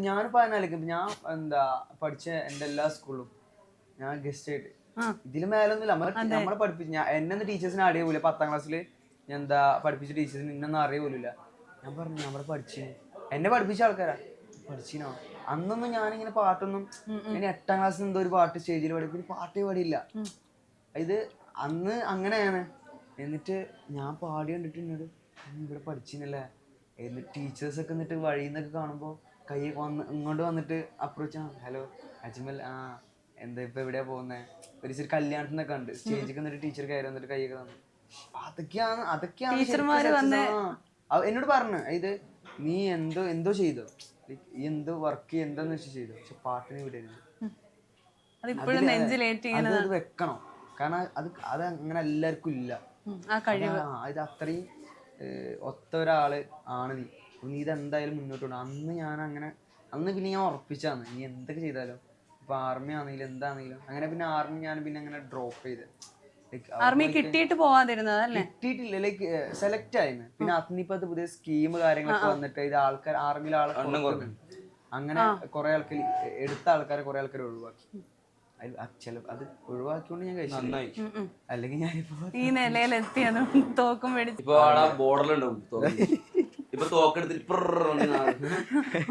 ഞാനിപ്പോ അതിനാലേക്ക് ഞാൻ എന്താ പഠിച്ച എന്റെ എല്ലാ സ്കൂളിലും ഞാൻ ഗസ്റ്റ് ആയിട്ട് ഇതില് മേലൊന്നുമില്ല. നമ്മളെ പഠിപ്പിച്ച എന്നെ ടീച്ചേഴ്സിനെ അറിയൂല. 10ാം ക്ലാസ്സിൽ എന്താ പഠിപ്പിച്ച ടീച്ചേഴ്സിന് ഇന്നൊന്നും അറിയൂല. ഞാൻ പറഞ്ഞു നമ്മളെ പഠിച്ചു, എന്നെ പഠിപ്പിച്ച ആൾക്കാരാ പഠിച്ചിനോ. അന്നൊന്നും ഞാനിങ്ങനെ പാട്ടൊന്നും, ഞാൻ 8ാം ക്ലാസ്സിൽ എന്തോ ഒരു പാട്ട് സ്റ്റേജിൽ പഠിപ്പിക്കും, പാട്ടേ പാടിയില്ല. ഇത് അന്ന് അങ്ങനെയാണ്. എന്നിട്ട് ഞാൻ പാടി കണ്ടിട്ട് എന്നോട് ഇവിടെ പഠിച്ചിനല്ലേ. എന്നിട്ട് ടീച്ചേഴ്സൊക്കെ എന്നിട്ട് വഴിയിൽ നിന്നൊക്കെ കാണുമ്പോൾ കൈ ഇങ്ങോട്ട് വന്നിട്ട് അപ്രോച്ച്, ഹലോ അജ്മൽ, എന്താ ഇപ്പൊ എവിടെയാ പോകുന്നത്, ഒരു ഇച്ചിരി കല്യാണത്തിനൊക്കെ ഉണ്ട്, സ്റ്റേജിൽ എന്നിട്ട് ടീച്ചർ കയറി വന്നിട്ട് കൈയൊക്കെ തന്നു. അതൊക്കെയാണ് എന്നോട് പറഞ്ഞു, ഇത് നീ എന്തോ ചെയ്തോ, ഈ എന്തോ വർക്ക് എന്താന്ന് വെച്ച് ചെയ്തോ, പക്ഷെ പാട്ടിന് വിടരുത്, അത് വെക്കണം. കാരണം അത് അങ്ങനെ എല്ലാവർക്കും ഇല്ല. ഇത് അത്രയും ഒത്ത ഒരാള് ആണ് നീ ഇതെന്തായാലും മുന്നോട്ട് കൊണ്ടു. അന്ന് പിന്നെ ഞാൻ ഉറപ്പിച്ചാന്ന്, നീ എന്തൊക്കെ ചെയ്താലും ഇപ്പൊ ആർമി ആണെങ്കിലും എന്താണെങ്കിലും. അങ്ങനെ പിന്നെ ആർമി ഞാൻ പിന്നെ അങ്ങനെ ഡ്രോപ്പ് ചെയ്ത്. കിട്ടിയിട്ടില്ല, ലൈക്ക് സെലക്ട് ആയിരുന്നു. പിന്നെ അതിനിപ്പോ പുതിയ സ്കീം കാര്യങ്ങളൊക്കെ വന്നിട്ട് ഇത് ആൾക്കാർ ആർമിയിലെ ആളെ അങ്ങനെ കുറെ ആൾക്കാർ എടുത്ത ആൾക്കാരെ കുറെ ആൾക്കാർ ഒഴിവാക്കി. അത് ഒഴിവാക്കിയോണ്ട് ഞാൻ കഴിച്ചു. അല്ലെങ്കിൽ ഞാനിപ്പോ ഈ നിലയിലെത്തിയാണ് തോക്കും മേടിച്ചു. ഇപ്പൊ ബോർഡറിലുണ്ടാവും ഇപ്പൊ തോക്കെടുത്തിട്ട്